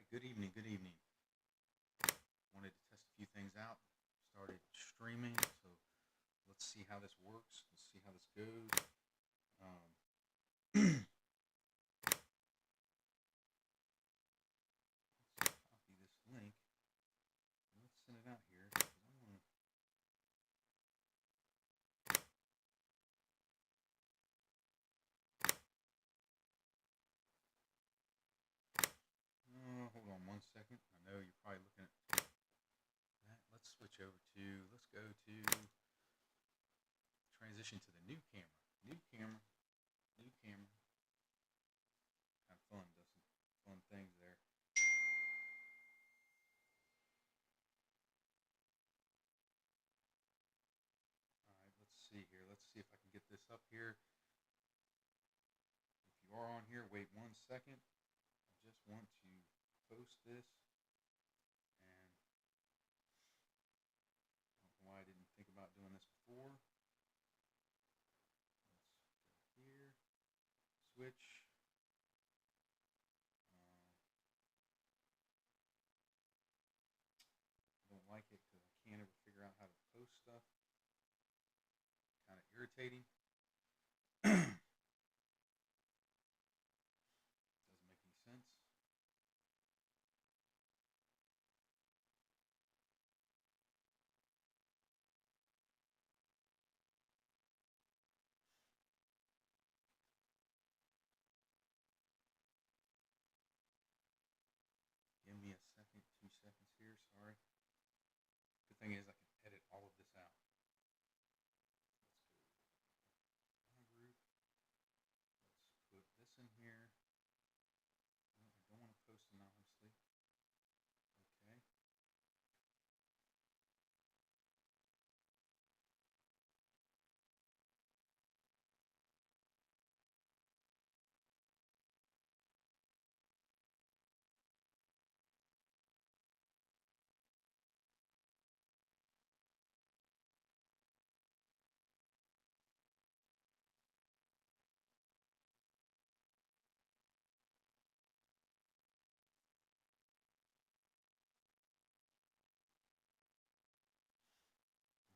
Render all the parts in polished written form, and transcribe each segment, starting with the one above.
Good evening. Good evening. Wanted to test a few things out. Started streaming, so let's see how this works. Let's see how this goes. Let's copy this link. Let's send it out here. Hold on 1 second. I know you're probably looking at that. Let's switch over to. Let's go to transition to the new camera. New camera. New camera. Kind of fun. Does some fun things there. All right, let's see here. Let's see if I can get this up here. If you are on here, wait 1 second. I just want to post this, and I don't know why I didn't think about doing this before. Let's go here, switch. I don't like it because I can't ever figure out how to post stuff. Kind of irritating. Doesn't make any sense. Give me a second, 2 seconds here. Sorry. The thing is, I can edit all of this out. Let's go my group. Let's put this in here. I don't want to post anonymously. Okay.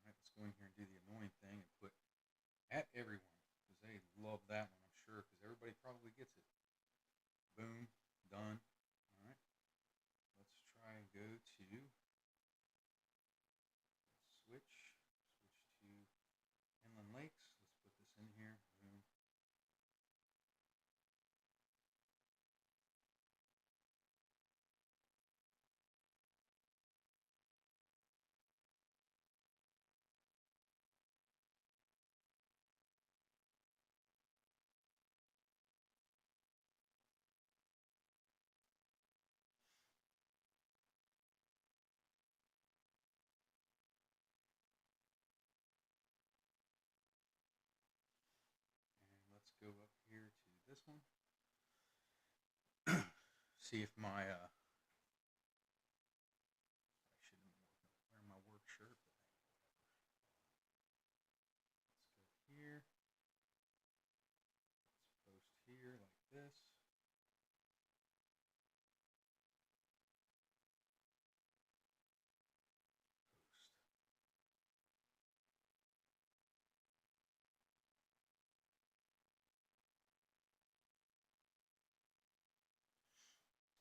All right, let's go in here and do the annoying thing and put at everyone because they love that one, I'm sure, because everybody probably gets it. Boom, done. All right, let's try and go to switch to Inland Lakes. Let's put this in here. Boom. And let's go up here to this one. See if my I shouldn't wear my work shirt, but let's go here. Let's post here like this. Post.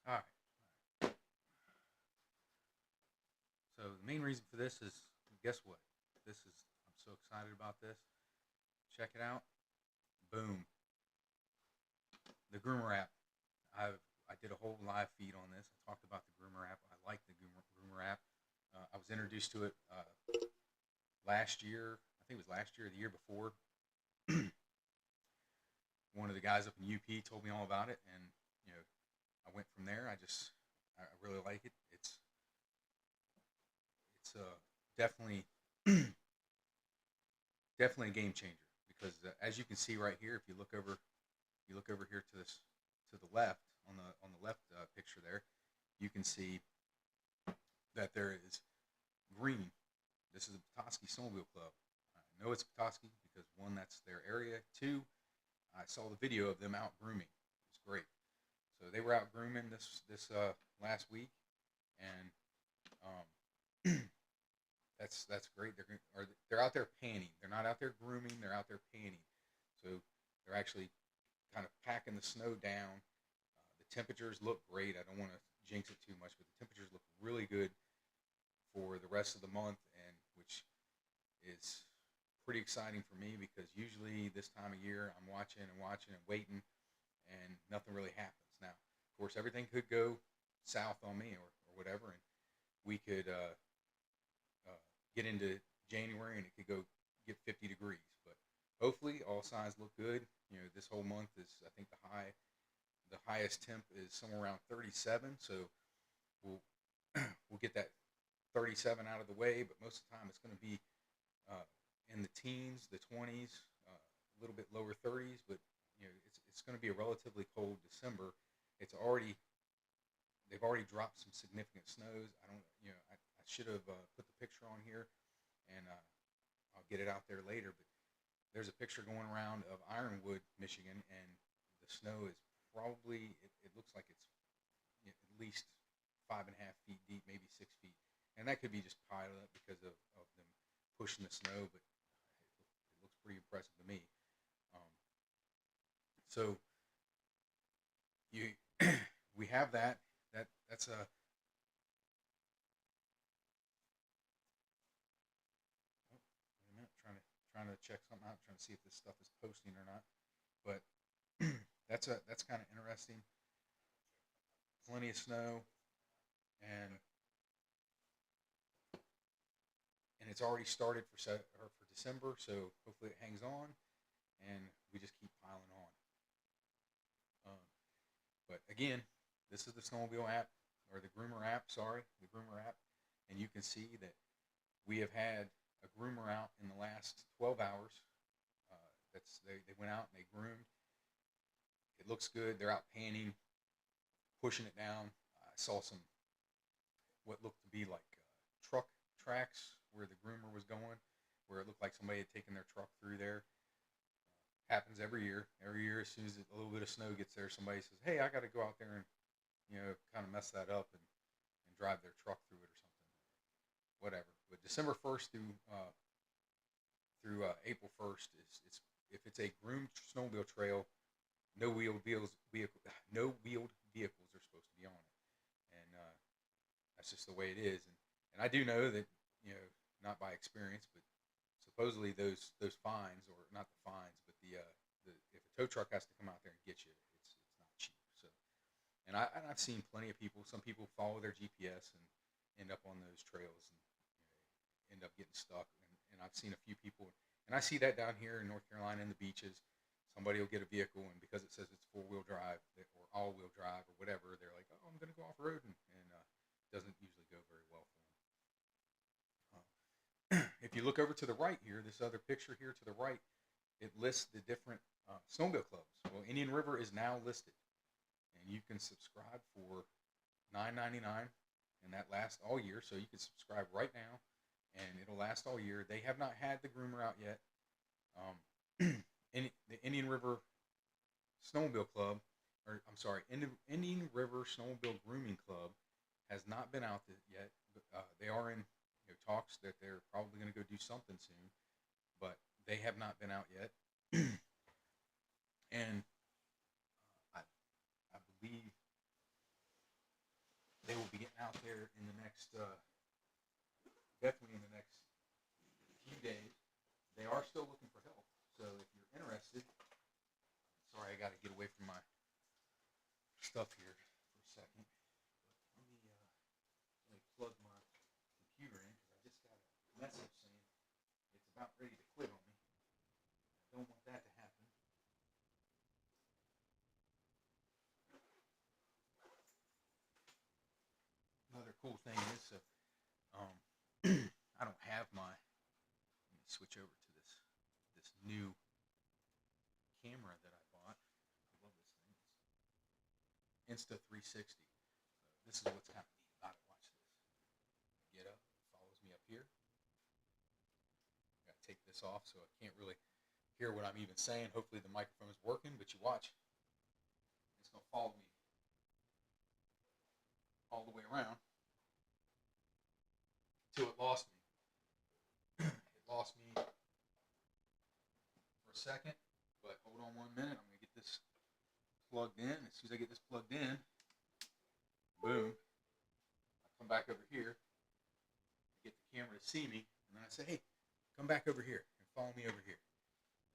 All right. So the main reason for this is, guess what? This is I'm so excited about this. Check it out. Boom. The Groomer app. I did a whole live feed on this. I talked about the Groomer app. I like the Groomer app. I was introduced to it last year. I think it was last year or the year before. One of the guys up in UP told me all about it, and you know, I went from there. I really like it. It's definitely definitely a game changer because as you can see right here, if you look over here to this to the left on the left picture there, you can see that there is green. This is the Petoskey Snowmobile Club. I know it's Petoskey because one, that's their area. Two, I saw the video of them out grooming. It's great. So they were out grooming this last week, and um, that's great. They're out there panning. They're not out there grooming. They're out there panning. So they're actually kind of packing the snow down. The temperatures look great. I don't want to jinx it too much, but the temperatures look really good for the rest of the month, and which is pretty exciting for me because usually this time of year I'm watching and watching and waiting, and nothing really happens. Now, of course, everything could go south on me or whatever, and we could get into January and it could go get 50 degrees. But hopefully, all signs look good. You know, this whole month is, I think, the highest temp is somewhere around 37. So we'll we'll get that 37 out of the way. But most of the time, it's going to be in the teens, the 20s, a little bit lower 30s. But you know, it's going to be a relatively cold December. It's already they've already dropped some significant snows. I don't, you know, I should have put the picture on here, and I'll get it out there later. But there's a picture going around of Ironwood, Michigan, and the snow is probably it looks like it's at least 5.5 feet deep, maybe 6 feet, and that could be just piled up because of them pushing the snow. But it looks pretty impressive to me. So you we have that's a wait a minute, trying to check something out, trying to see if this stuff is posting or not. But that's kind of interesting. Plenty of snow, and it's already started for December. So hopefully it hangs on, and we just keep piling on. But again, this is the Snowmobile app or the Groomer app. Sorry, the Groomer app, and you can see that we have had a groomer out in the last 12 hours. They went out and they groomed. It looks good. They're out panning, pushing it down. I saw some what looked to be like truck tracks where the groomer was going, where it looked like somebody had taken their truck through there. Happens every year. Every year, as soon as a little bit of snow gets there, somebody says, "Hey, I got to go out there and kind of mess that up and drive their truck through it or something, whatever." But December 1st through April 1st is if it's a groomed snowmobile trail, no wheeled vehicles are supposed to be on it, and that's just the way it is. And I do know that not by experience, but supposedly those fines, or not the fines, but the if a tow truck has to come out there and get you, it's not cheap. So, and I've seen plenty of people. Some people follow their GPS and end up on those trails and end up getting stuck. And I've seen a few people, and I see that down here in North Carolina in the beaches. Somebody will get a vehicle, and because it says it's 4-wheel drive or all-wheel drive or whatever, they're like, "Oh, I'm going to go off road," and doesn't usually go very well for them. If you look over to the right here, this other picture here to the right, it lists the different snowmobile clubs. Well, Indian River is now listed, and you can subscribe for $9.99, and that lasts all year. So you can subscribe right now, and it'll last all year. They have not had the groomer out yet. The Indian River Snowmobile Club, or I'm sorry, Indian River Snowmobile Grooming Club has not been out yet. But, they are in talks that they're probably going to go do something soon, but they have not been out yet. And I believe they will be getting out there in the next, definitely in the next few days. They are still looking for help, so if you're interested, sorry, I got to get away from my stuff here for a second. But let me plug my computer in because I just got a message saying it's about ready to quit on me. I don't want that to happen. Another cool thing is, um, I don't have my. Let me switch over to this new camera that I bought. I love this thing. It's Insta360. So this is what's kind of neat about it. Watch this. Get up. It follows me up here. I got to take this off so I can't really hear what I'm even saying. Hopefully the microphone is working, but you watch. It's going to follow me all the way around until it lost me. It lost me for a second, but hold on 1 minute. I'm going to get this plugged in. As soon as I get this plugged in, boom, I come back over here, get the camera to see me, and then I say, hey, come back over here and follow me over here.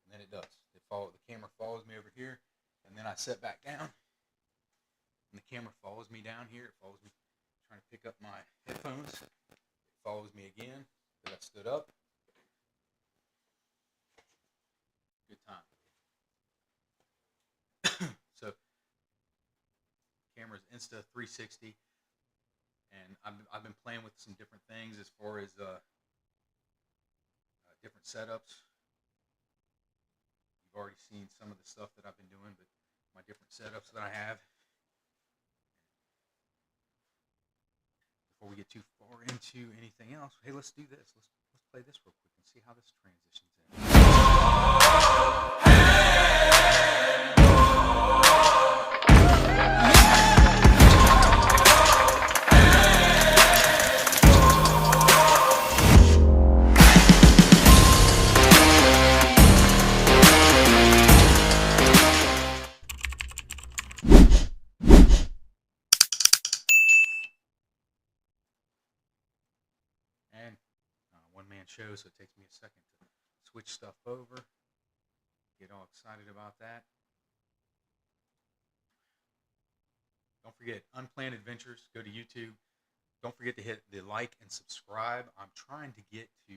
And then it does. The camera follows me over here, and then I sit back down, and the camera follows me down here. It follows me, trying to pick up my headphones. It follows me again, because I stood up. Good time. So, camera's Insta 360, and I've been playing with some different things as far as different setups. You've already seen some of the stuff that I've been doing, but my different setups that I have. Before we get too far into anything else, hey, let's do this. Let's play this real quick and see how this transitions in. And one-man show, so it takes me a second to switch stuff over, get all excited about that. Don't forget, Unplanned Adventures. Go to YouTube. Don't forget to hit the like and subscribe. I'm trying to get to,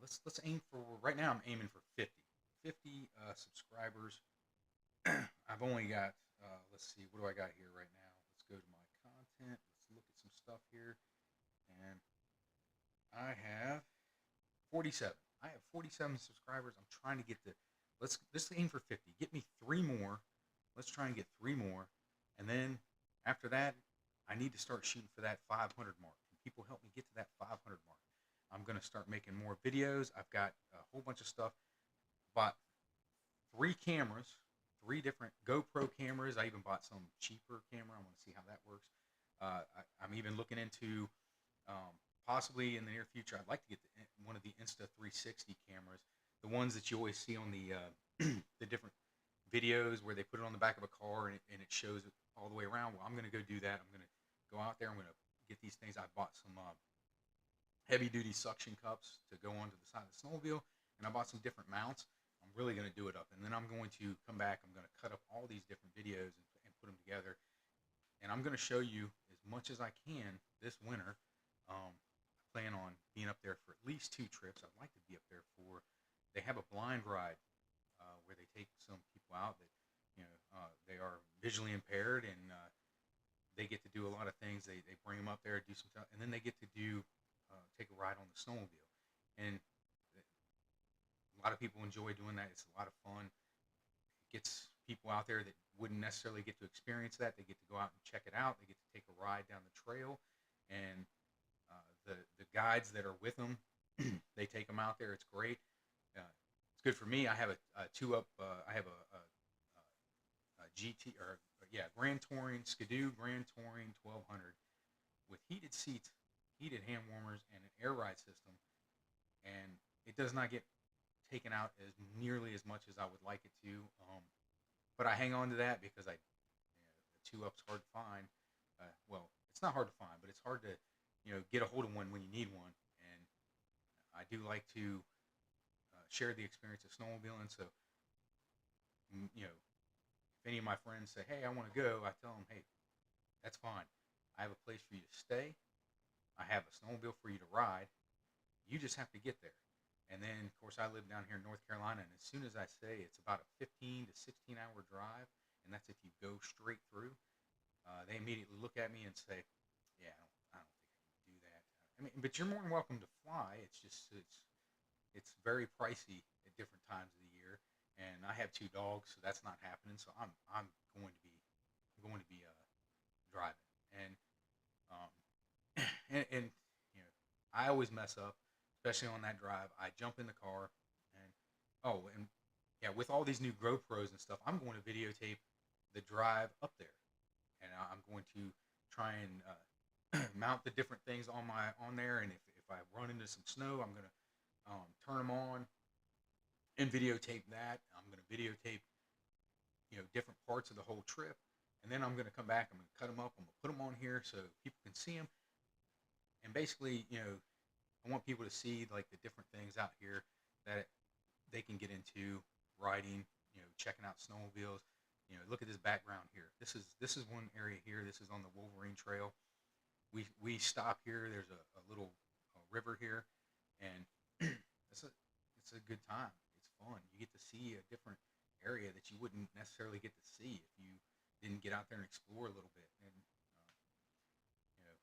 let's aim for, right now I'm aiming for 50 subscribers. I've only got, let's see, what do I got here right now? Let's go to my content. Let's look at some stuff here. And I have 47. I have 47 subscribers. I'm trying to get to, let's aim for 50. Get me 3 more. Let's try and get 3 more. And then after that, I need to start shooting for that 500 mark. Can people help me get to that 500 mark? I'm going to start making more videos. I've got a whole bunch of stuff. Bought 3 cameras, 3 different GoPro cameras. I even bought some cheaper camera. I want to see how that works. I'm even looking into possibly in the near future, I'd like to get one of the Insta 360 cameras, the ones that you always see on the the different videos where they put it on the back of a car and it shows it all the way around. Well, I'm going to go do that. I'm going to go out there. I'm going to get these things. I bought some heavy-duty suction cups to go onto the side of the snowmobile, and I bought some different mounts. I'm really going to do it up, and then I'm going to come back. I'm going to cut up all these different videos and put them together, and I'm going to show you as much as I can this winter. I plan on being up there for at least 2 trips. I'd like to be up there for, they have a blind ride where they take some people out that, they are visually impaired, and they get to do a lot of things. They bring them up there, do some stuff, and then they get to do, take a ride on the snowmobile. And a lot of people enjoy doing that. It's a lot of fun. It gets people out there that wouldn't necessarily get to experience that. They get to go out and check it out. They get to take a ride down the trail, and the guides that are with them, they take them out there. It's great. It's good for me. I have a 2-up. I have a GT Grand Touring Skidoo Grand Touring 1200 with heated seats, heated hand warmers, and an air ride system. And it does not get taken out as nearly as much as I would like it to. But I hang on to that because the 2-up's hard to find. Well, it's not hard to find, but it's hard to get a hold of one when you need one. And I do like to share the experience of snowmobiling. So, if any of my friends say, hey, I want to go, I tell them, hey, that's fine. I have a place for you to stay. I have a snowmobile for you to ride. You just have to get there. And then, of course, I live down here in North Carolina, and as soon as I say it's about a 15 to 16-hour drive, and that's if you go straight through, they immediately look at me and say, yeah, I don't think I can do that. I mean, but you're more than welcome to fly. It's just, it's very pricey at different times of the year, and I have 2 dogs, so that's not happening. So I'm going to be driving, and I always mess up, especially on that drive. I jump in the car, and with all these new GoPros and stuff, I'm going to videotape the drive up there, and I'm going to try and mount the different things on there. And if I run into some snow, I'm gonna turn them on and videotape that. I'm gonna videotape different parts of the whole trip, and then I'm gonna come back. I'm gonna cut them up. I'm gonna put them on here so people can see them. And basically, I want people to see like the different things out here that they can get into riding. Checking out snowmobiles. Look at this background here. This is one area here. This is on the Wolverine Trail. We stop here. There's a little river here, and it's a good time. It's fun. You get to see a different area that you wouldn't necessarily get to see if you didn't get out there and explore a little bit. And you know,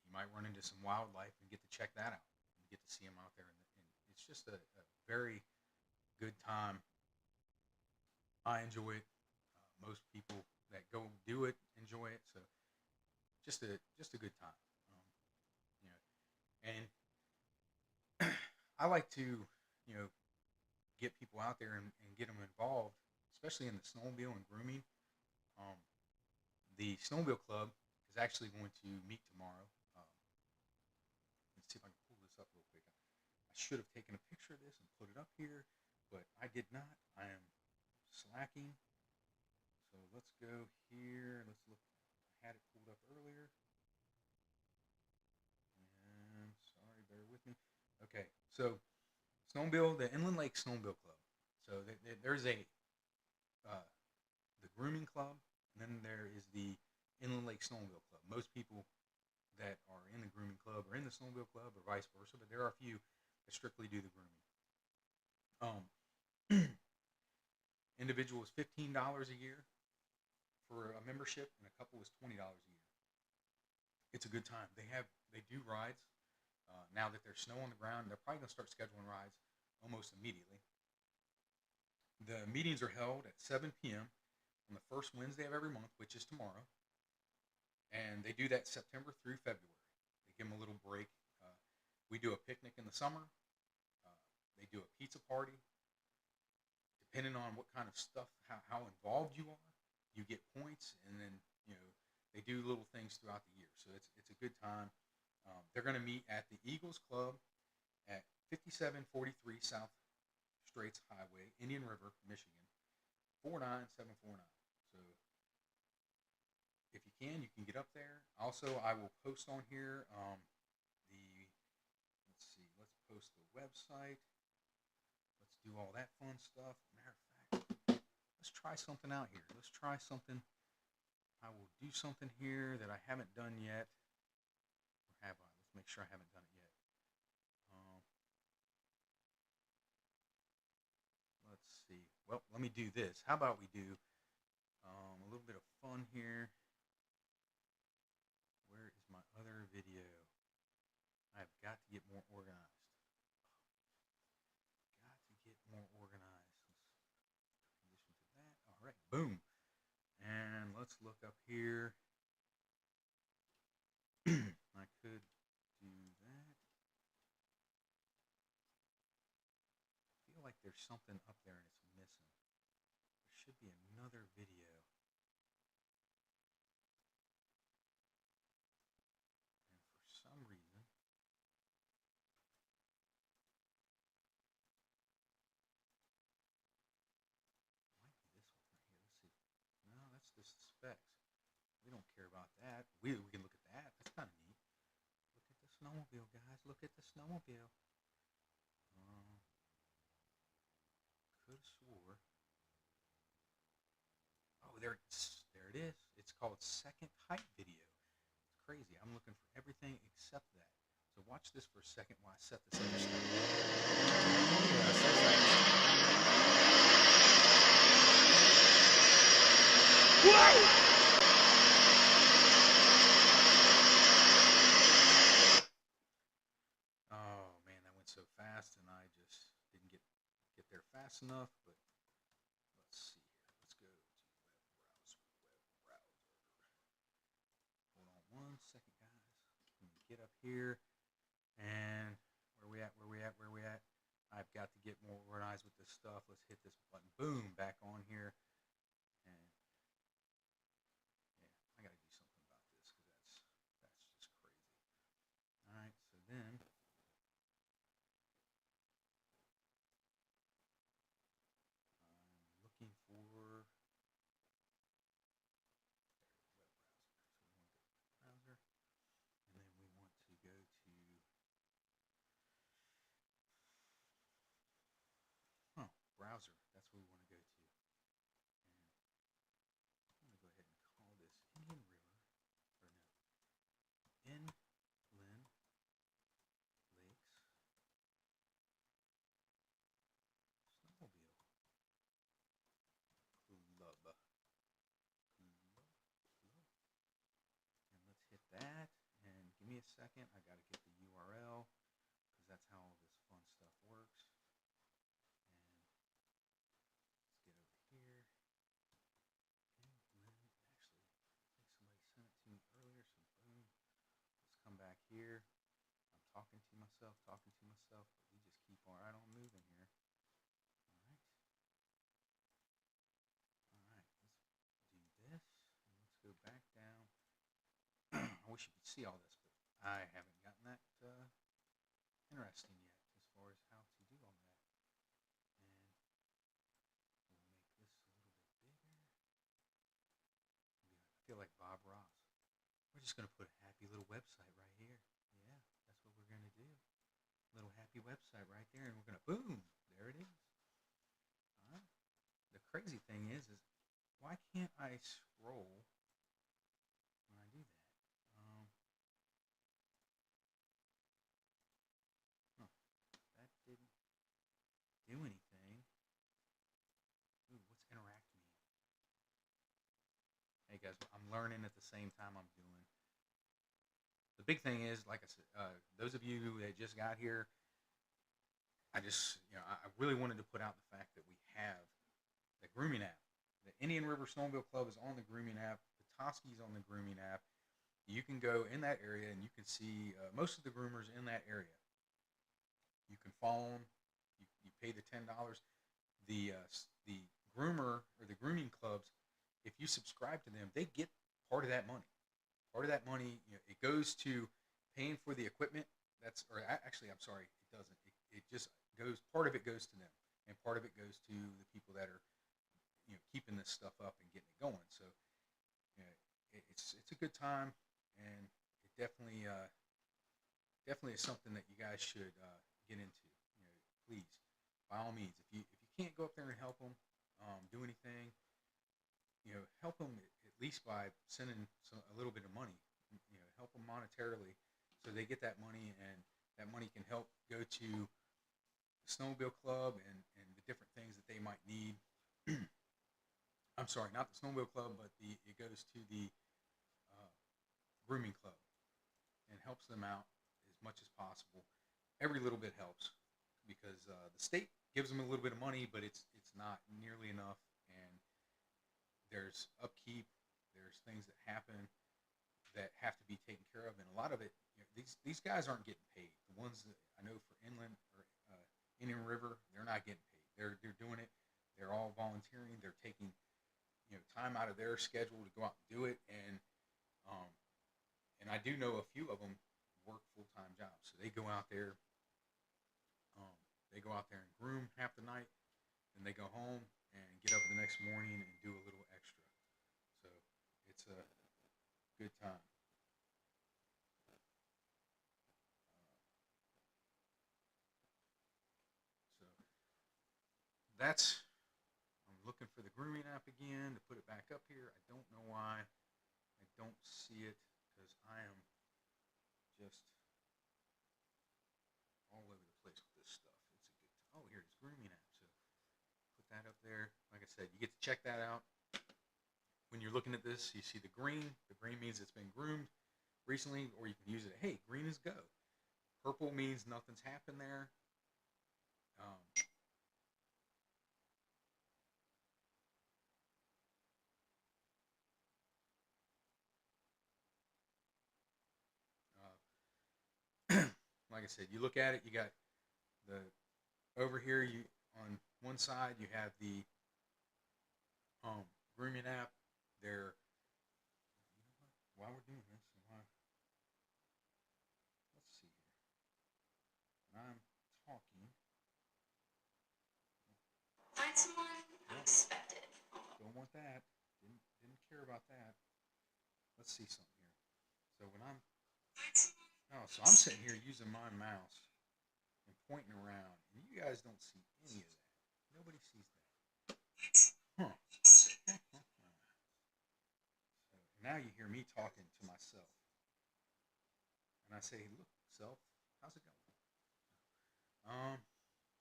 you might run into some wildlife and get to check that out. You get to see them out there, and it's just a very good time. I enjoy it. Most people that go do it enjoy it. So just a good time. You know, and I like to get people out there and get them involved, especially in the snowmobile and grooming. Um, the snowmobile club is actually going to meet tomorrow. Let's see if I can pull this up real quick. I should have taken a picture of this and put it up here, but I did not. I am slacking. So let's go here. Let's look. I had it pulled up earlier. And sorry, bear with me. Okay, so snowmobile, the Inland Lake Snowmobile Club. So there's the grooming club, and then there is the Inland Lake Snowmobile Club. Most people that are in the grooming club are in the snowmobile club, or vice versa. But there are a few that strictly do the grooming. Individual is $15 a year for a membership, and a couple is $20 a year. It's a good time. They do rides. Now that there's snow on the ground, they're probably gonna start scheduling rides almost immediately. The meetings are held at 7 p.m. on the first Wednesday of every month, which is tomorrow, and they do that September through February. They give them a little break. We do a picnic in the summer. They do a pizza party. Depending on what kind of stuff, how involved you are, you get points, and then they do little things throughout the year. So it's a good time. They're going to meet at the Eagles Club at 5743 South Straits Highway, Indian River, Michigan, 49749. So if you can get up there. Also, I will post on here let's post the website. Let's do all that fun stuff. Matter of fact, let's try something out here. Let's try something. I will do something here that I haven't done yet. Or have I? Let's make sure I haven't done it yet. Let's see. Well, let me do this. How about we do a little bit of fun here. Where is my other video? I've got to get more organized. More organized. Let's transition to that. All right, boom. And let's look up here. I could do that. I feel like there's something up there and it's missing. There should be another video. And for some reason, no, that's just the specs. We don't care about that. We can look at that. That's kind of neat. Look at the snowmobile, guys. Look at the snowmobile. Could have swore. Oh, there it is. It's called Second Height Video. It's crazy. I'm looking for everything except that. So watch this for a second while I set this other stuff. Whoa! Oh man, that went so fast, and I just didn't get there fast enough. But let's see here. Let's go to web browser. Hold on one second, guys. Let me get up here, and where we at? I've got to get more organized with this stuff. Let's hit this button. Boom, back on here. And yeah, I got to do something about browser. That's where we want to go to. And I'm going to go ahead and call this Indian River, or no, Inland Lakes Snowmobile Club. And let's hit that. And give me a second. I got to get the URL because that's how all this fun stuff works. And let's get over here. And then, actually, I think somebody sent it to me earlier. So boom. Let's come back here. I'm talking to myself, but we just keep right on moving here. All right. All right. Let's do this. And let's go back down. I wish you could see all this, but I haven't gotten that interesting yet as far as how to do all that. And we'll make this a little bit bigger. I feel like Bob Ross. We're just going to put a happy little website right here. Yeah, that's what we're going to do. Little happy website right there, and we're going to boom. There it is. All right. The crazy thing is why can't I scroll when I do that? That didn't do anything. Ooh, what's interact mean? Hey guys, I'm learning at the same time I'm doing. The big thing is, like I said, those of you that just got here, I really wanted to put out the fact that we have the grooming app. The Indian River Snowmobile Club is on the grooming app. The Toski's on the grooming app. You can go in that area and you can see most of the groomers in that area. You can follow them. You pay the $10. The groomer or the grooming clubs, if you subscribe to them, they get part of that money. Part of that money, it goes to paying for the equipment. Actually, I'm sorry, it doesn't. It just goes. Part of it goes to them, and part of it goes to the people that are, keeping this stuff up and getting it going. So, it's a good time, and it definitely is something that you guys should get into. Please, by all means, if you can't go up there and help them do anything, help them at least by sending a little bit of money. Help them monetarily, so they get that money, and that money can help go to the snowmobile club and the different things that they might need. I'm sorry, not the snowmobile club, but it goes to the grooming club and helps them out as much as possible. Every little bit helps because the state gives them a little bit of money, but it's not nearly enough. And there's upkeep, there's things that happen that have to be taken care of, and a lot of it, these guys aren't getting paid. The ones that I know for Inland or Indian River, they're not getting paid. They're doing it. They're all volunteering. They're taking time out of their schedule to go out and do it, and I do know a few of them work full-time jobs, so they go out there. They go out there and groom half the night, and they go home and get up the next morning and do a little extra. So it's a good time. So that's. I'm looking for the grooming app again to put it back up here. I don't know why I don't see it because I am just all over the place with this stuff. It's a good time. Oh, here it is, grooming app. So put that up there. Like I said, you get to check that out. When you're looking at this, you see the green. The green means it's been groomed recently, or you can use it. Hey, green is go. Purple means nothing's happened there. Um, like I said, you look at it. You got the over here. You on one side, you have the grooming app. They're while we're doing this, let's see here. When I'm talking. Find someone unexpected. Don't want that. Didn't care about that. Let's see something here. So when I'm so I'm sitting here using my mouse and pointing around, and you guys don't see any of that. Nobody sees that. Huh. So now you hear me talking to myself. And I say, look, self, how's it going?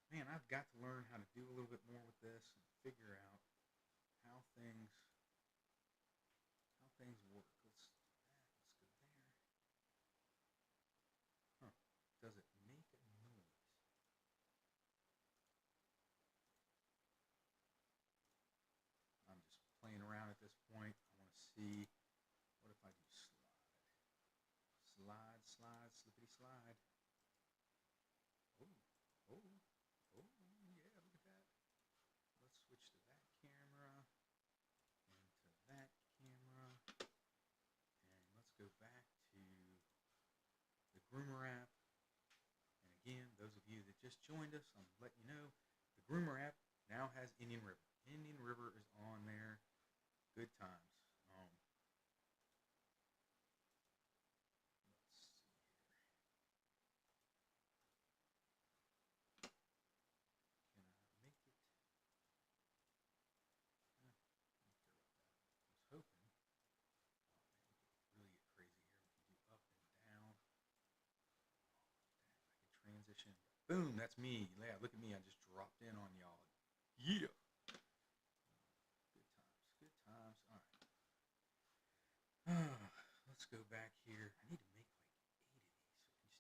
Man, I've got to learn how to do a little bit more with this and figure out how things work. Let's do that. Let's go there. Huh. Does it make a noise? I'm just playing around at this point. I want to see, what if I do slide? Slide, slide, slippity slide. Oh, oh, oh, yeah, look at that. Let's switch to that camera and to that camera. And let's go back to the Groomer app. And again, those of you that just joined us, I'm letting you know the Groomer app now has Indian River. Indian River is on there. Good times. Let's see here. Can I make it? I was hoping. Oh man, we could really get crazy here. We can do up and down. I can transition. Boom, that's me. Yeah, look at me. I just dropped in on y'all. Yeah. Good times. Good times. All right. Let's go back here. I need to make like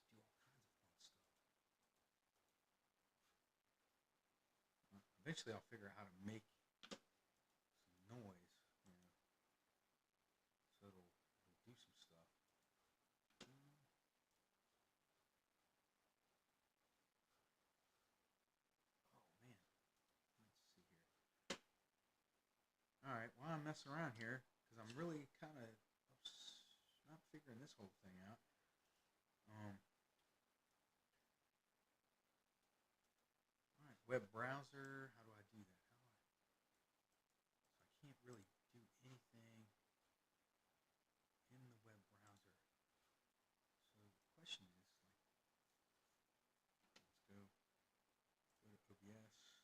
8 of these so we can just do all kinds of fun stuff. Eventually, I'll figure out how to make some noise, so it'll do some stuff. Oh man, let's see here. All right, while I'm messing around here, because I'm really kind of not figuring this whole thing out. All right, web browser. How do I do that? So I can't really do anything in the web browser. So the question is, let's go to OBS.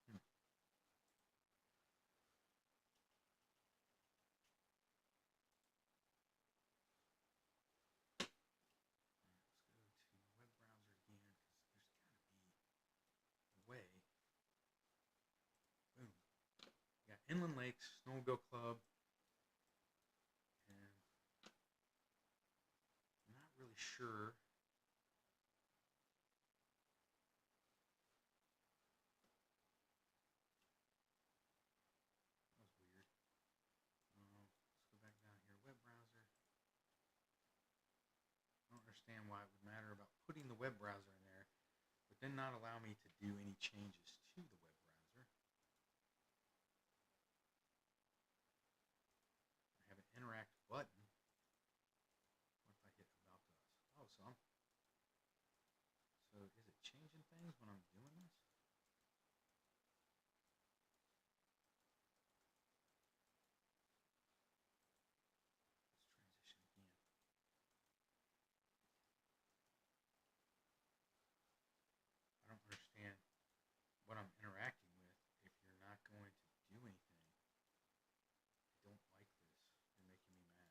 Hmm. All right, let's go to web browser again because there's got to be a way. Boom. We got Inland Lakes Snowmobile Club, and I'm not really sure. That was weird. Let's go back down here. Web browser. I don't understand why it would matter about putting the web browser in there, but then not allow me to do any changes to the web browser. I have an interact button. What if I hit about us? Oh, so is it changing things when I'm doing this? Let's transition again. I don't understand what I'm interacting with if you're not going to do anything. I don't like this. You're making me mad.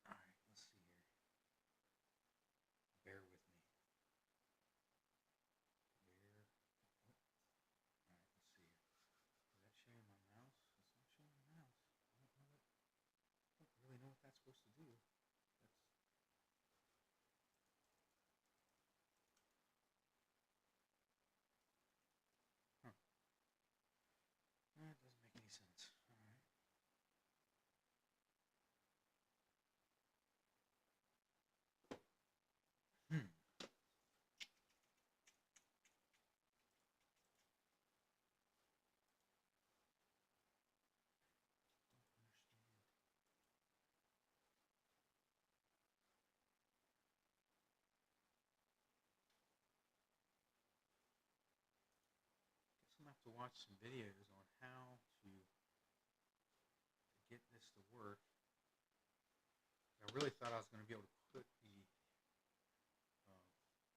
All right, let's see here. Bear with me. Bear. Oh. All right, let's see here. Is that showing my mouse? It's not showing my mouse. I don't really know what that's supposed to do. That's huh. That doesn't make any sense. All right. Hmm. Guess I'm gonna have to watch some videos on how to this to work. I really thought I was going to be able to put the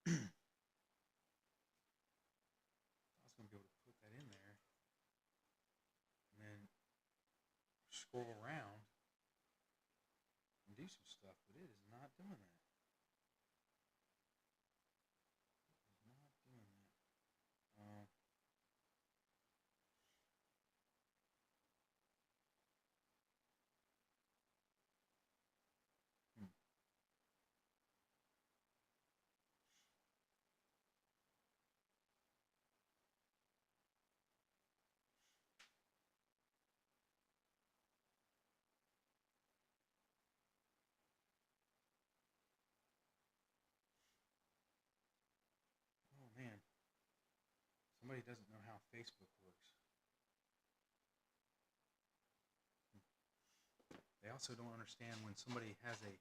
I was going to be able to put that in there and then scroll around and do some stuff, but it is not doing that. It is not doing that. Hmm. Oh man, somebody doesn't know how Facebook works. They also don't understand when somebody has a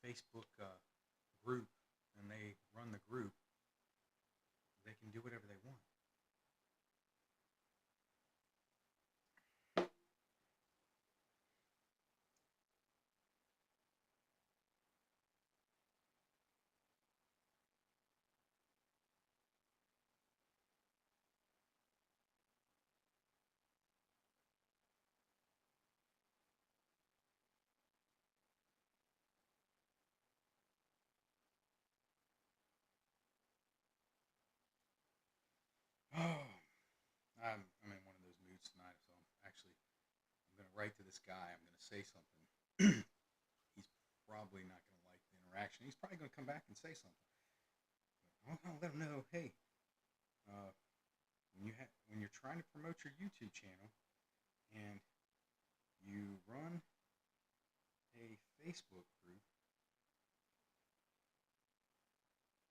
Facebook group and they run the group, they can do whatever they want. Oh, I'm in one of those moods tonight, so I'm going to write to this guy. I'm going to say something. He's probably not going to like the interaction. He's probably going to come back and say something. But I'm going to let him know, hey, when you're trying to promote your YouTube channel and you run a Facebook group,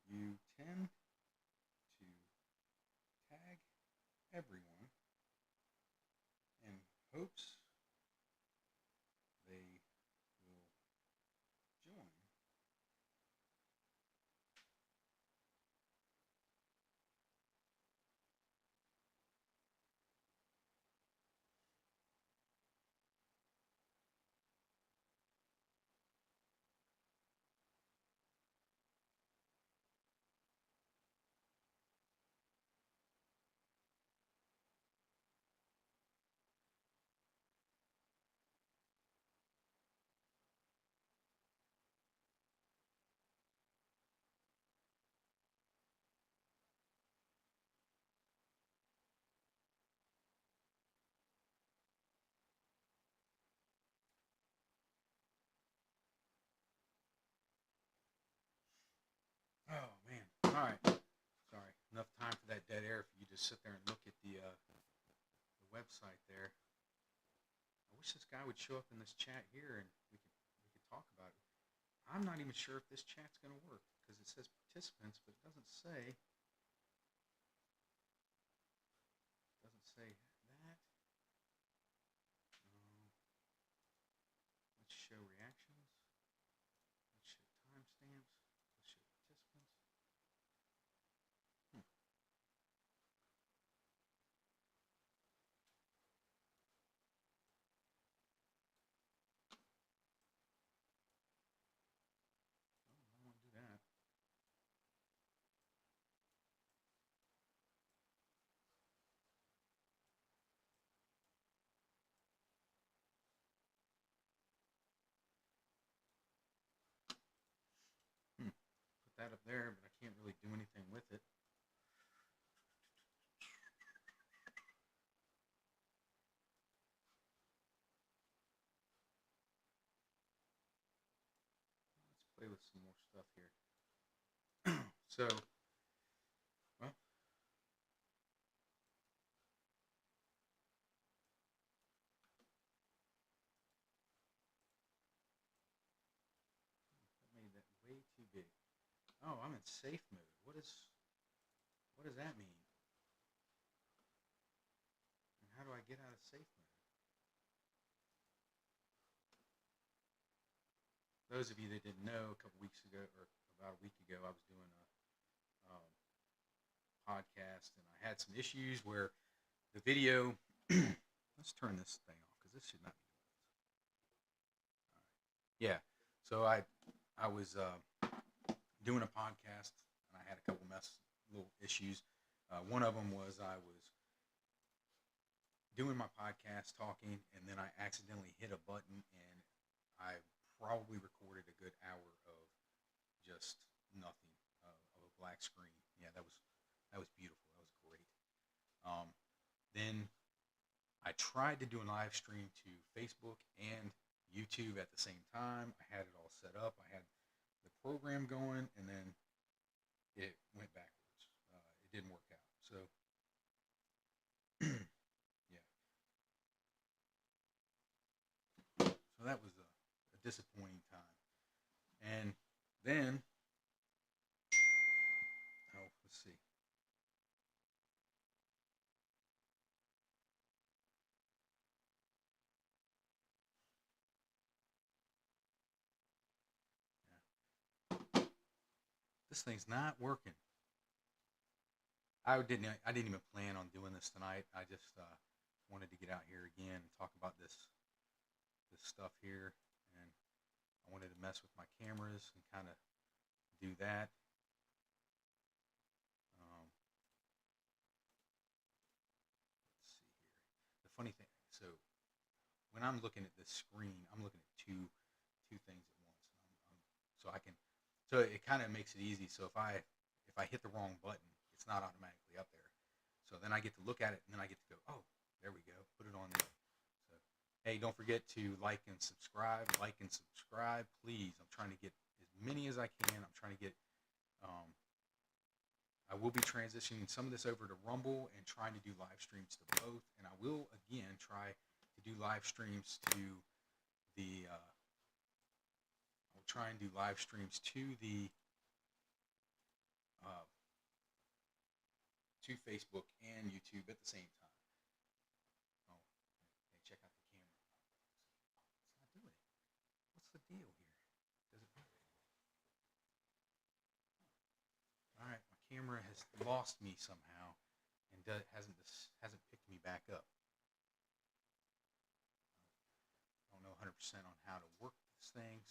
you tend to tag everyone in hopes they will join. Oh man! All right, sorry. Enough time for that dead air. If you just sit there and look at the website there. I wish this guy would show up in this chat here and we could talk about it. I'm not even sure if this chat's going to work because it says participants, but it doesn't say. Doesn't say that. Let's show reactions. Let's show timestamps. Let's show participants. Hmm. Oh, I don't want to do that. Put that up there, but I can't really do anything with it. Let's play with some more stuff here. So, well, that made that way too big. Oh, I'm in safe mode. What does that mean? And how do I get out of safe mode? Those of you that didn't know, a couple weeks ago, or about a week ago, I was doing a podcast, and I had some issues where the video. Let's turn this thing off because this should not be doing this. Yeah. So I was doing a podcast, and I had a couple little issues. One of them was I was doing my podcast talking, and then I accidentally hit a button, and I probably recorded a good hour of just nothing, of a black screen. Yeah, that was beautiful. That was great. Then I tried to do a live stream to Facebook and YouTube at the same time. I had it all set up. I had the program going, and then it went backwards. It didn't work out. So, yeah. So that was a disappointing time. And then, oh, let's see. This thing's not working. I didn't even plan on doing this tonight. I just wanted to get out here again and talk about this stuff here, and I wanted to mess with my cameras and kind of do that. Um, let's see here. The funny thing, so when I'm looking at this screen, I'm looking at two things at once. So I can, so it kind of makes it easy. So if I hit the wrong button, it's not automatically up there. So then I get to look at it, and then I get to go, oh, there we go, put it on there. So, hey, don't forget to like and subscribe. Like and subscribe, please. I'm trying to get as many as I can. I'm trying to get. I will be transitioning some of this over to Rumble and trying to do live streams to both. And I will again try to do live streams to the. I'll try and do live streams to the. To Facebook and YouTube at the same time. Oh, hey, check out the camera. It's not doing it. What's the deal here? Does it work? All right, my camera has lost me somehow, and hasn't picked me back up. I don't know 100% on how to work this thing,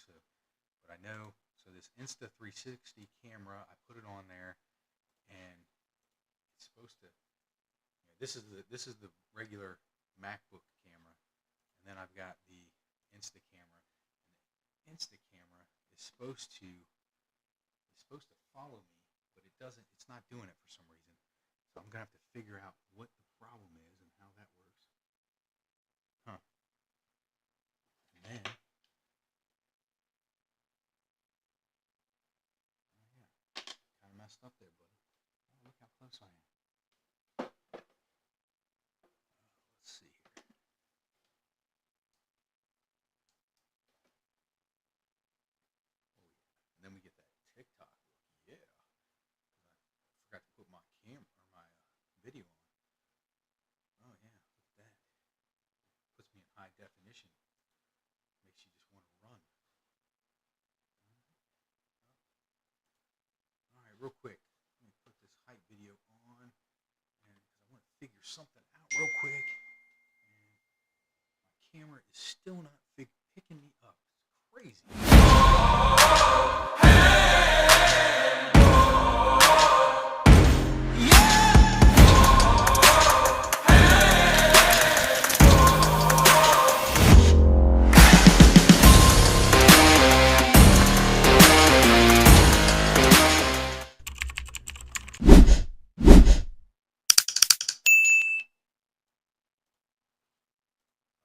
but I know. So this Insta360 camera, I put it on there, and it's supposed to. This is the regular MacBook camera, and then I've got the Insta camera. And the Insta camera is supposed to follow me, but it doesn't. It's not doing it for some reason. So I'm gonna have to figure out what the problem is and how that works. Huh? And then, oh yeah, kind of messed up there, buddy. Oh, look how close I am. Let's see here. Oh yeah, and then we get that TikTok look. Yeah, I forgot to put my camera or my video on. Oh yeah, look at that. Puts me in high definition. Makes you just want to run. All right, real quick. Let me put this hype video on, and because I want to figure something out real quick. And my camera is still not picking me up. It's crazy.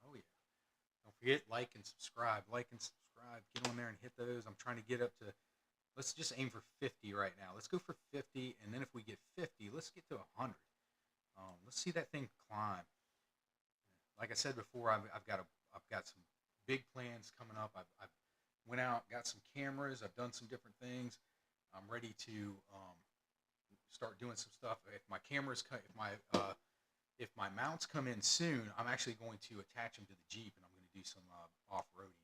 Oh yeah. Don't forget, like and subscribe. Like and subscribe. Get on there and hit those. I'm trying to get up to, let's just aim for 50 right now. Let's go for 50, and then if we get 50, let's get to 100. Let's see that thing climb. Like I said before, I've got some big plans coming up. I've went out, got some cameras. I've done some different things. I'm ready to start doing some stuff. If my mounts come in soon, I'm actually going to attach them to the Jeep, and I'm going to do some off-roading,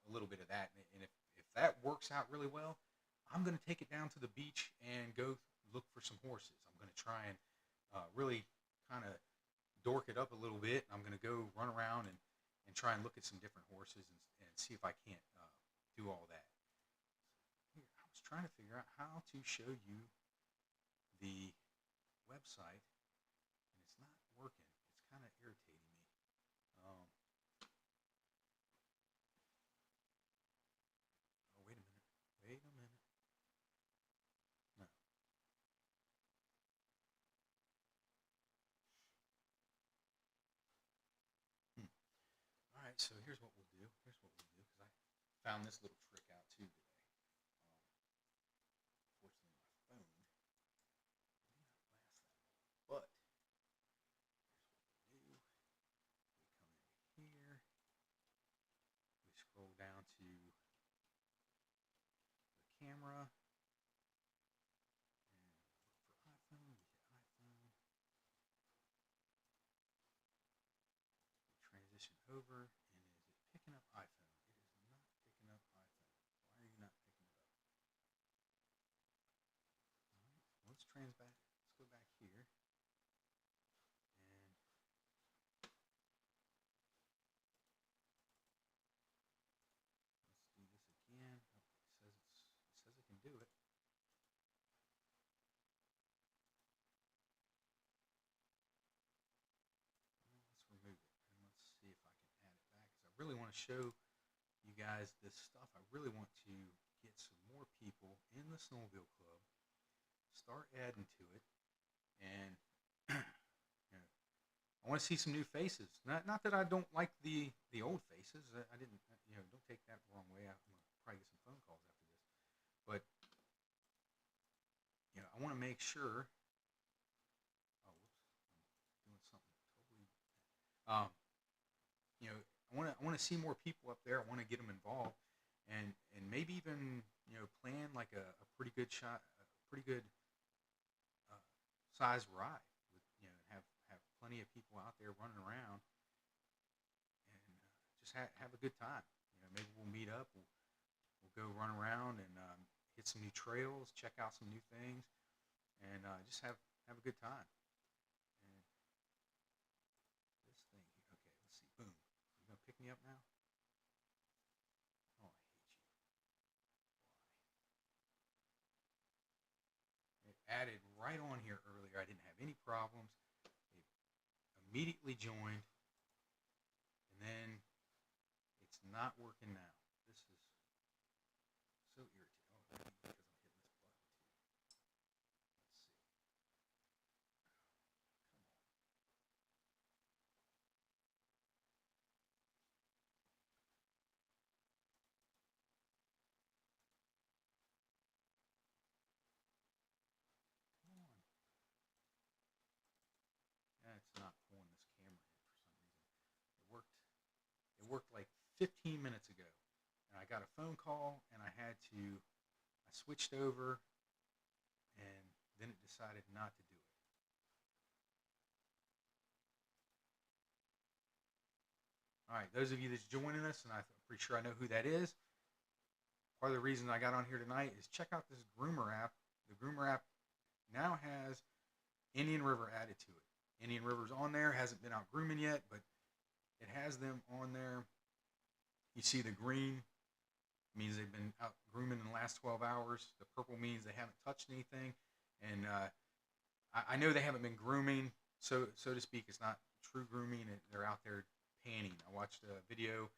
a little bit of that. And if that works out really well, I'm going to take it down to the beach and go look for some horses. I'm going to try and really kind of dork it up a little bit. I'm going to go run around and and try and look at some different horses and see if I can't do all that. Here, I was trying to figure out how to show you the website, and it's not working. It's kind of irritating me. Um, oh, wait a minute. Wait a minute. No. Hmm. All right, so here's what we'll do. Here's what we'll do, because I found this little trick out too today. Fortunately, my phone may not last that long. But here's what we do. We come in here. We scroll down to the camera and look for iPhone. We hit iPhone. We transition over, and is it picking up iPhone? It is not picking up iPhone. Why are you not picking it up? All right, let's back. Let's go back here, and let's do this again. Oh, it says it can do it. Let's remove it, and let's see if I can add it back, because I really want to show you guys this stuff. I really want to get some more people in the Snowmobile Club, start adding to it, and you know, I want to see some new faces. Not that I don't like the old faces. I didn't, don't take that the wrong way. I'm gonna probably get some phone calls after this, but I want to make sure. Oh, whoops, I'm doing something totally. Um, I want to see more people up there. I want to get them involved, and maybe even plan like a pretty good shot, a pretty good uh, size ride with have plenty of people out there running around, and just have a good time. Maybe we'll meet up. We'll go run around and hit some new trails, check out some new things, and just have a good time. And this thing here. Okay, let's see. Boom. You gonna pick me up now? Oh, I hate you. Why? It added right on here earlier. I didn't have any problems. It immediately joined, and then it's not working now. This is so irritating. Oh, maybe because I'm hitting this button too. Let's see. Come on. It's not pulling this camera in for some reason. It worked. It worked like 15 minutes ago, and I got a phone call, and I switched over, and then it decided not to do it. All right, those of you that's joining us, and I'm pretty sure I know who that is. Part of the reason I got on here tonight is check out this Groomer app. The Groomer app now has Indian River added to it. Indian River's on there, hasn't been out grooming yet, but it has them on there. You see the green means they've been out grooming in the last 12 hours. The purple means they haven't touched anything. And I know they haven't been grooming, so to speak. It's not true grooming. They're out there panning. I watched a video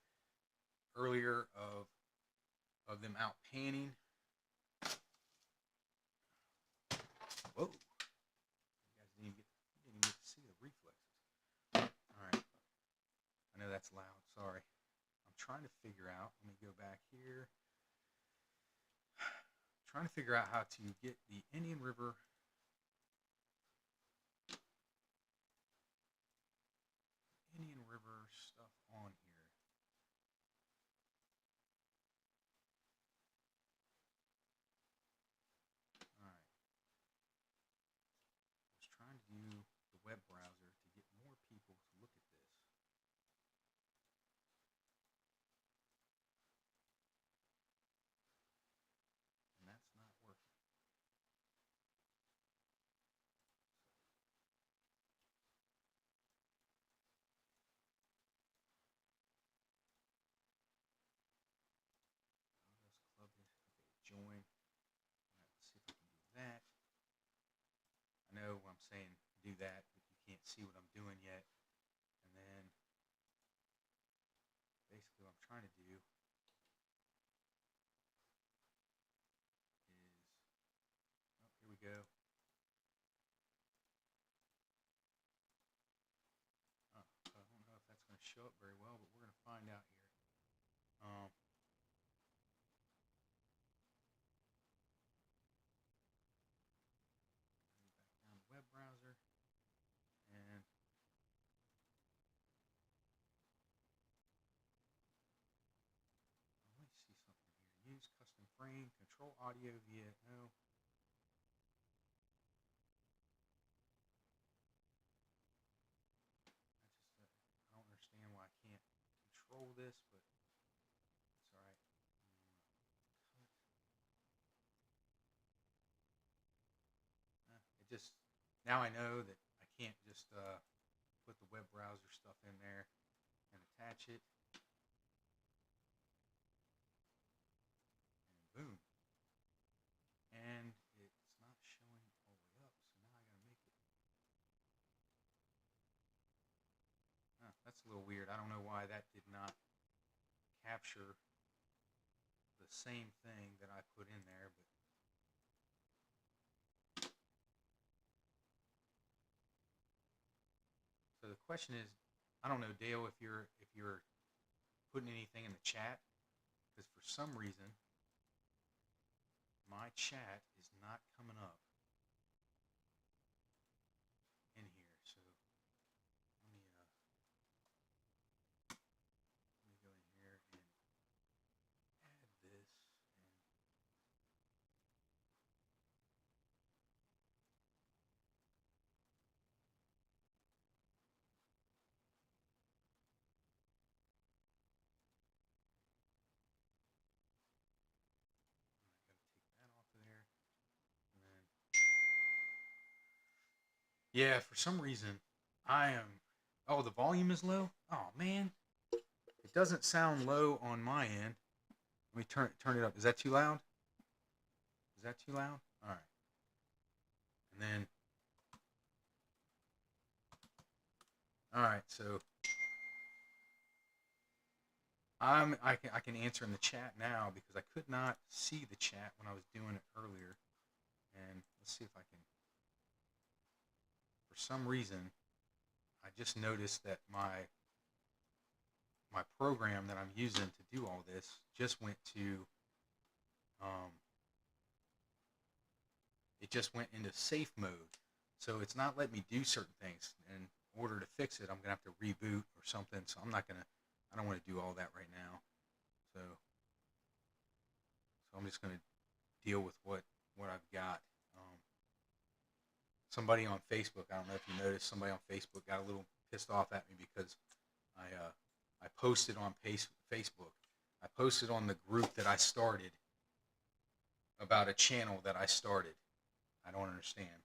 earlier of them out panning. Whoa. You guys didn't even get to see the reflexes. All right. I know that's loud. Sorry. I'm trying to figure out. Let me go back here. Trying to figure out how to get the Indian River stuff on here. All right. I was trying to do the web browser to get more people to look at this. And that's not working. join. Let's see if I can do that. I know I'm saying do that, but you can't see what I'm doing yet. And then basically what I'm trying to do is, oh, here we go. Oh, so I don't know if that's going to show up very well, but we're going to find out here. Back down to web browser, and let me see something here. Use custom frame, control audio via, no. I don't understand why I can't control this, but it's all right. It just, now I know that I can't just put the web browser stuff in there and attach it. And boom. And it's not showing all the way up, so now I gotta make it. That's a little weird. I don't know why that did not capture the same thing that I put in there, but so the question is, I don't know, Dale, if you're putting anything in the chat, because for some reason my chat is not coming up in here. So let me go in here and add this, and I gotta take that off of there. And then, yeah, for some reason I am. Oh, the volume is low. Oh man, it doesn't sound low on my end. Let me turn it up. Is that too loud? Is that too loud? All right. And then, all right. So I can answer in the chat now because I could not see the chat when I was doing it earlier. And let's see if I can. For some reason, I just noticed that my program that I'm using to do all this just went to it just went into safe mode. So it's not letting me do certain things. And in order to fix it, I'm gonna have to reboot or something. So I don't want to do all that right now. So I'm just gonna deal with what I've got. Somebody on Facebook, I don't know if you noticed, somebody on Facebook got a little pissed off at me because I posted on Facebook. I posted on the group that I started about a channel that I started. I don't understand,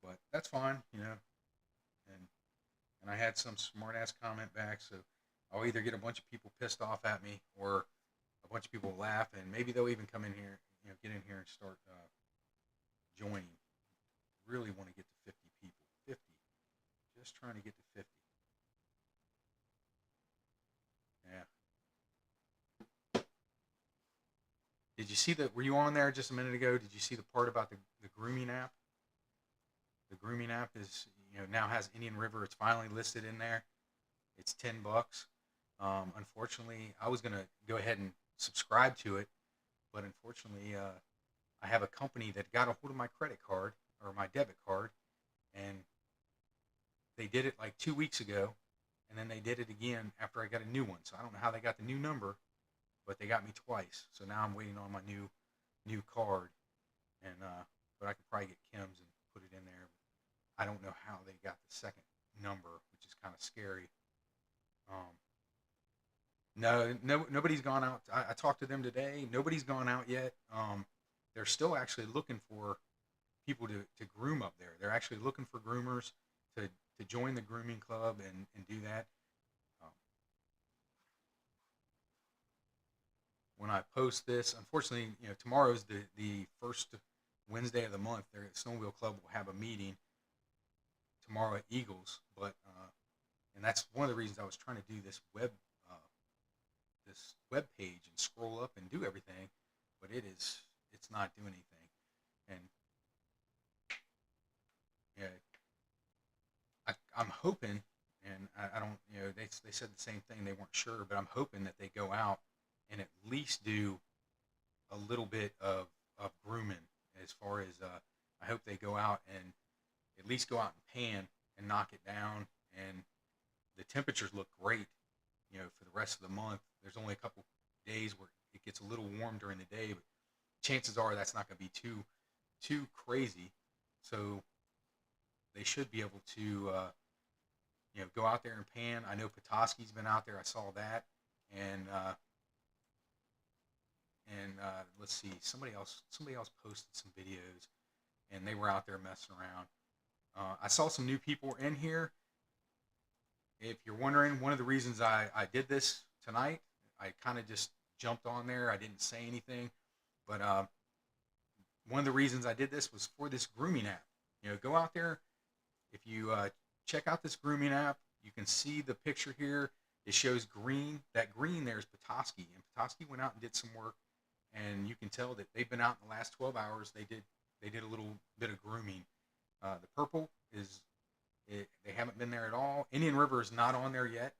but that's fine, And I had some smart ass comment back, so I'll either get a bunch of people pissed off at me or a bunch of people laugh, and maybe they'll even come in here, get in here and start joining. Really want to get to 50 people. 50. Just trying to get to 50. Yeah. Did you see that? Were you on there just a minute ago? Did you see the part about the grooming app? The grooming app is, now has Indian River. It's finally listed in there. It's $10. Unfortunately, I was gonna go ahead and subscribe to it, but unfortunately, I have a company that got a hold of my credit card or my debit card, and they did it like 2 weeks ago, and then they did it again after I got a new one. So I don't know how they got the new number, but they got me twice. So now I'm waiting on my new card, and but I could probably get Kim's and put it in there. I don't know how they got the second number, which is kind of scary. No, nobody's gone out. I talked to them today. Nobody's gone out yet. They're still actually looking for people to groom up there. They're actually looking for groomers to join the grooming club and do that. Um, when I post this. Unfortunately, tomorrow's the first Wednesday of the month. The Snowmobile Club will have a meeting tomorrow at Eagles, but and that's one of the reasons I was trying to do this web page and scroll up and do everything, but it's not doing anything. And yeah, I'm hoping, and I don't, they said the same thing. They weren't sure, but I'm hoping that they go out and at least do a little bit of grooming. As far as I hope they go out and at least go out and pan and knock it down. And the temperatures look great, for the rest of the month. There's only a couple days where it gets a little warm during the day, but chances are that's not going to be too crazy. So they should be able to go out there and pan. I know Petoskey's been out there. I saw that, and let's see, somebody else posted some videos, and they were out there messing around. I saw some new people in here. If you're wondering, one of the reasons I did this tonight, I kind of just jumped on there. I didn't say anything, but one of the reasons I did this was for this grooming app. Go out there. If you check out this grooming app, you can see the picture here. It shows green. That green there is Petoskey, and Petoskey went out and did some work, and you can tell that they've been out in the last 12 hours. They did a little bit of grooming. The purple is they haven't been there at all. Indian River is not on there yet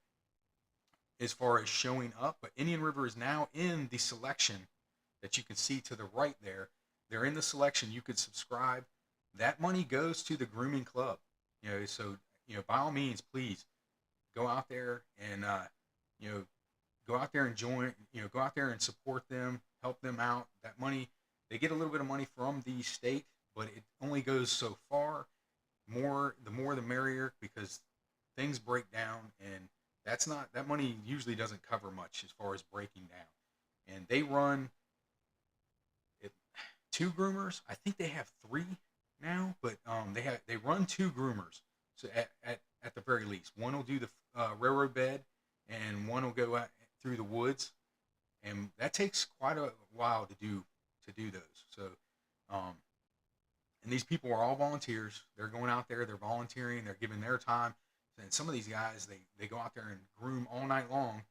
as far as showing up, but Indian River is now in the selection that you can see to the right there. They're in the selection. You could subscribe. That money goes to the grooming club. So by all means, please go out there and go out there and join. Go out there and support them, help them out. That money, they get a little bit of money from the state, but it only goes so far. The more the merrier, because things break down, and that money usually doesn't cover much as far as breaking down. And they run two groomers. I think they have three now, but they run two groomers. So at the very least, one will do the railroad bed, and one will go out through the woods, and that takes quite a while to do those. So and these people are all volunteers. They're going out there, they're volunteering, they're giving their time. And some of these guys, they go out there and groom all night long,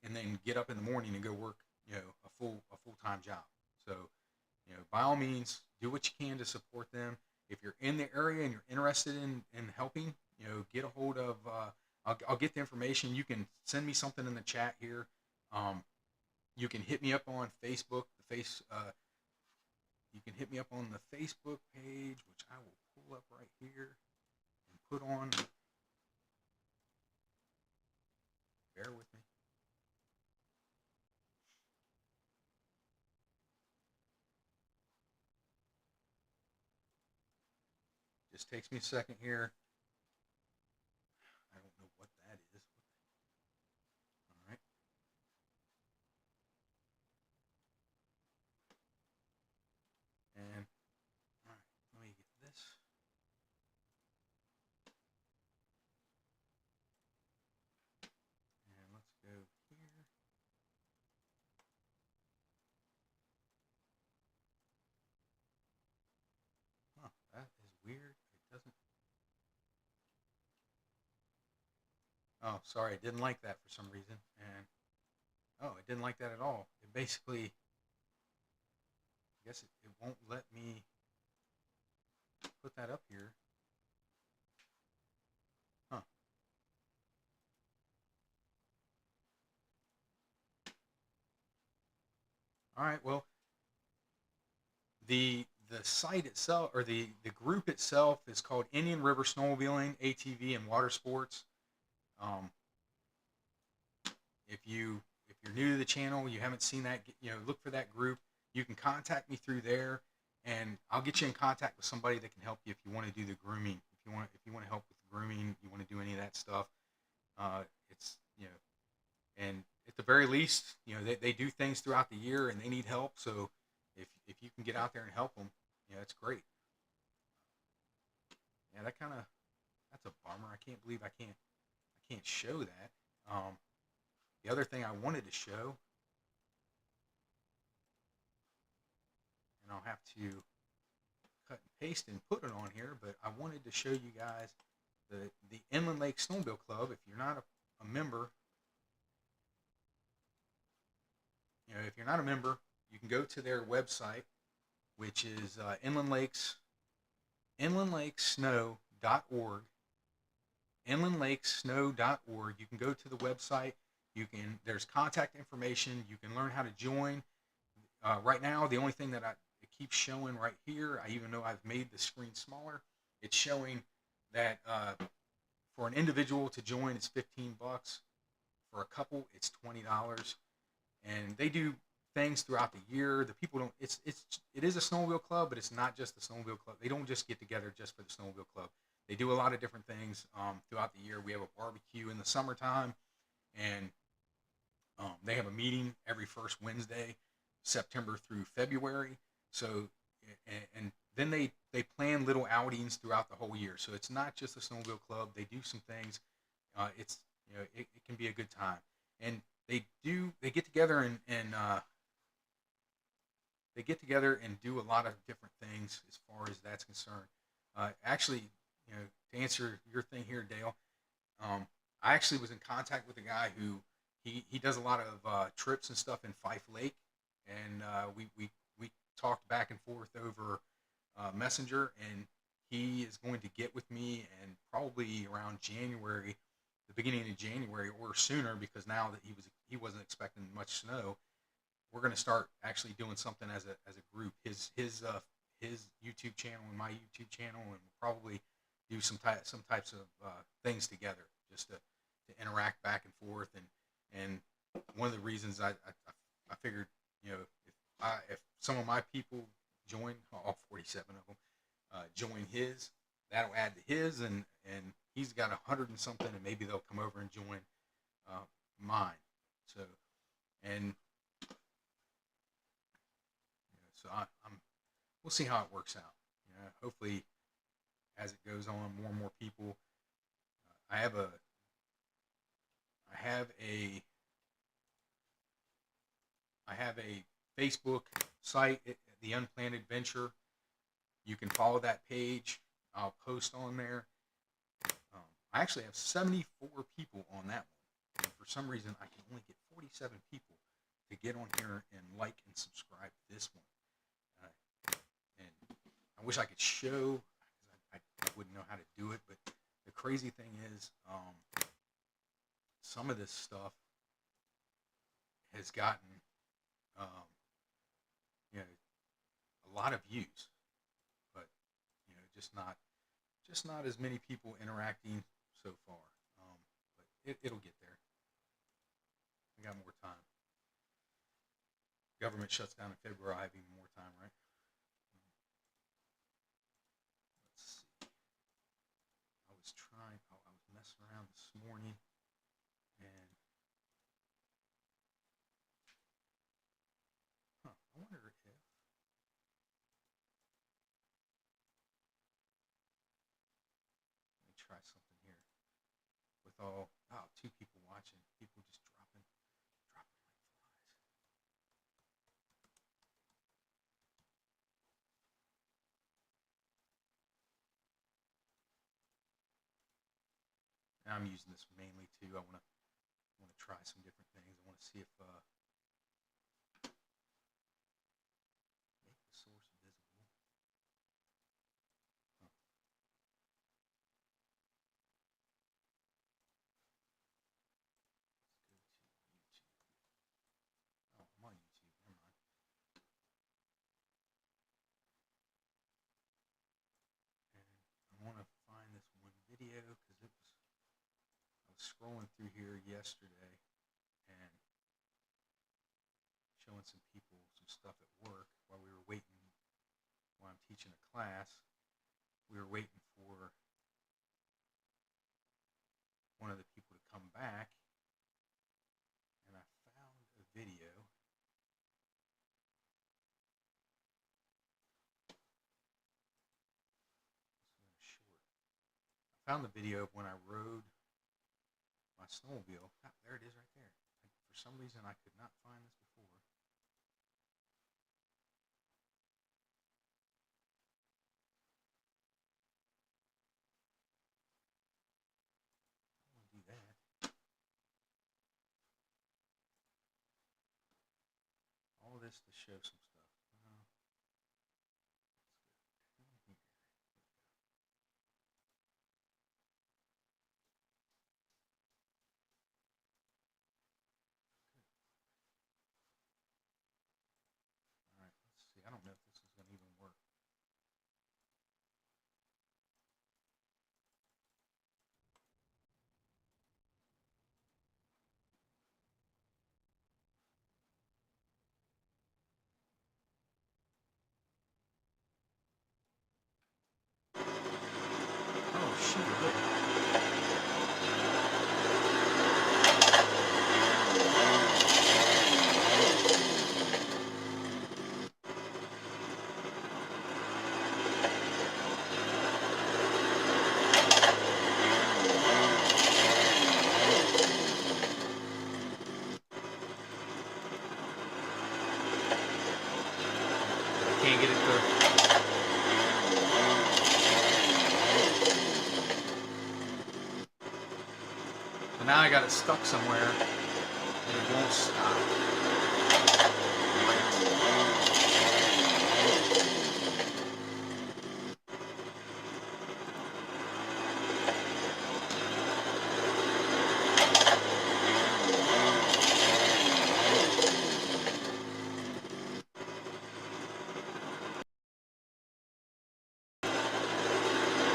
and then get up in the morning and go work, a full-time job. So, by all means, do what you can to support them. If you're in the area and you're interested in helping, get a hold of. I'll get the information. You can send me something in the chat here. You can hit me up on Facebook. You can hit me up on the Facebook page, which I will pull up right here and put on. Bear with me. Just takes me a second here. I don't know what that is. All right. And all right, let me get this. And let's go here. Huh, that is weird. It doesn't. Oh, sorry, it didn't like that for some reason. And it didn't like that at all. It basically, I guess it won't let me put that up here. Huh. All right. Well, the site itself, or the group itself, is called Indian River Snowmobiling, ATV, and Water Sports. Um, if you're new to the channel, you haven't seen that, look for that group. You can contact me through there, and I'll get you in contact with somebody that can help you if you want to do the grooming. If you want to help with grooming, you want to do any of that stuff. It's and at the very least, they do things throughout the year and they need help. So if you can get out there and help them, it's great. Yeah, that's a bummer. I can't believe I can't show that. The other thing I wanted to show I'll have to cut and paste and put it on here, but I wanted to show you guys the Inland Lake Snowmobile Club. If you're not a member, if you're not a member, you can go to their website, which is inlandlakesnow.org. Inlandlakesnow.org. You can go to the website. There's contact information. You can learn how to join. Right now, the only thing that it keeps showing right here, even though I've made the screen smaller, it's showing that for an individual to join, it's $15. For a couple, it's $20. And they do things throughout the year. The people don't. It is a snowmobile club, but it's not just the snowmobile club. They don't just get together just for the snowmobile club. They do a lot of different things throughout the year. We have a barbecue in the summertime, and they have a meeting every first Wednesday, September through February. So, and then they plan little outings throughout the whole year. So it's not just a snowmobile club. They do some things. It can be a good time, and they get together and they get together and do a lot of different things as far as that's concerned. Actually, to answer your thing here, Dale, I actually was in contact with a guy who he does a lot of trips and stuff in Fife Lake, and we talked back and forth over Messenger, and he is going to get with me, and probably around January, the beginning of January or sooner, because now that he wasn't expecting much snow, we're going to start actually doing something as a group. His YouTube channel and my YouTube channel, and we'll probably do some types of things together, just to interact back and forth. And one of the reasons I figured, if some of my people join, all 47 of them, join his, that'll add to his, and he's got 100 and something, and maybe they'll come over and join mine. So, and so we'll see how it works out. Hopefully, as it goes on, more and more people. I have a Facebook site, the Unplanned Adventure. You can follow that page. I'll post on there. I actually have 74 people on that one. And for some reason, I can only get 47 people to get on here and like and subscribe to this one. And I wish I could show. I wouldn't know how to do it, but the crazy thing is, some of this stuff has gotten, a lot of views, but just not as many people interacting so far. But it'll get there. We got more time. Government shuts down in February. I have even more time, right? Let's see. I was messing around this morning, and I wonder if let me try something here with all 2 people watching, people just dropping like flies. And I'm using this mainly too. I want to try some different things. I want to see if make the source visible. Huh. Let's go to YouTube. Oh, I'm on YouTube. Never mind. And I want to find this one video because I was scrolling through here yesterday and showing some people some stuff at work while we were waiting. While I'm teaching a class, we were waiting for one of the people to come back, and I found a video. Short. I found the video of when I rode my snowmobile. There it is right there. For some reason, I could not find this before. this to show some stuff. All right, let's see. I don't know if this is going to even work. Oh shoot! Look. I can't get it to. So now I got it stuck somewhere, and it won't stop.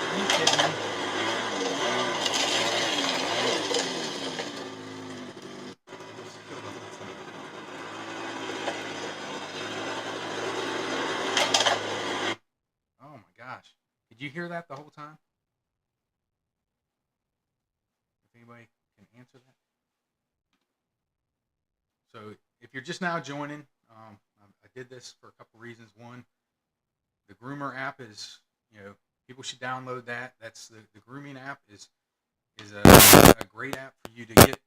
Are you kidding me? Let's kill the whole thing. Oh my gosh! Did you hear that the whole time? If anybody can answer that. So if you're just now joining, I did this for a couple reasons. One, the Groomer app is, people should download that. That's the grooming app is a great app for you to get.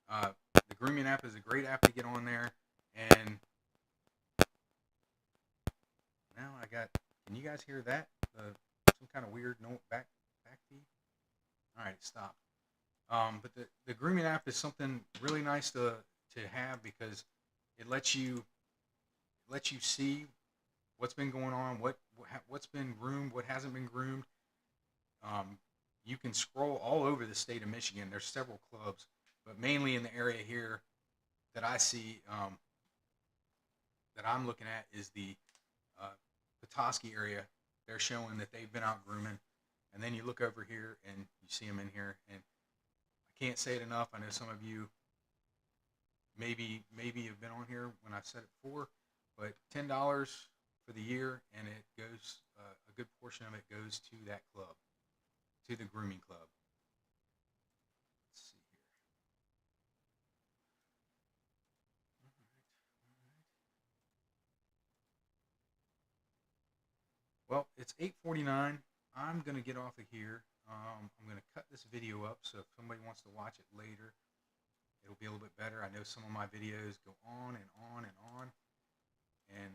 The grooming app is a great app to get on there. And now I got. Can you guys hear that? Some kind of weird back feed. All right, stop. But the grooming app is something really nice to have because it lets you see what's been going on, what's been groomed, what hasn't been groomed. You can scroll all over the state of Michigan. There's several clubs, but mainly in the area here that I see that I'm looking at is the Petoskey area. They're showing that they've been out grooming, and then you look over here and you see them in here, and I can't say it enough. I know some of you maybe have been on here when I've said it before, but $10 for the year, and it goes a good portion of it goes to that club, to the grooming club. Let's see here. Well, it's 8:49. I'm gonna get off of here. I'm gonna cut this video up, so if somebody wants to watch it later, it'll be a little bit better. I know some of my videos go on and on and on, and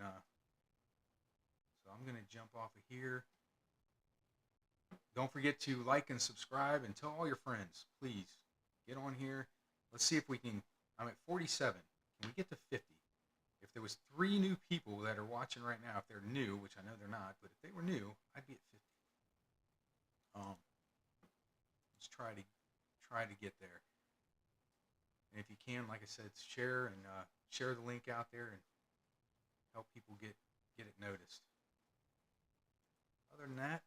so I'm gonna jump off of here. Don't forget to like and subscribe and tell all your friends. Please get on here. Let's see if we can. I'm at 47. Can we get to 50? If there was 3 new people that are watching right now, if they're new, which I know they're not, but if they were new, I'd be at 50. Let's try to get there. And if you can, like I said, share the link out there and help people get it noticed. Other than that,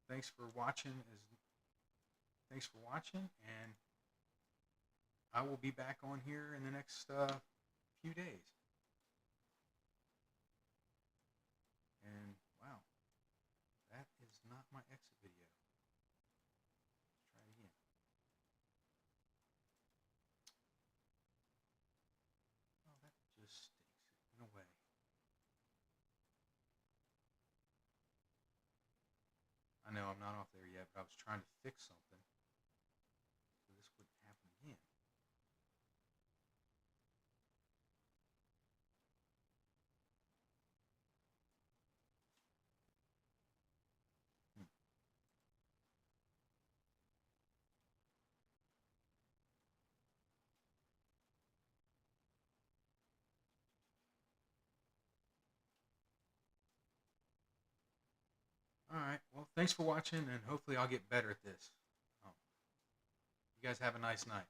thanks for watching, and I will be back on here in the next few days. And wow, that is not my exit video. Let's try it again. Oh, that just stinks. It went away. I know I'm not off there yet, but I was trying to fix something so this wouldn't happen again. All right. Well, thanks for watching, and hopefully I'll get better at this. Um, you guys have a nice night.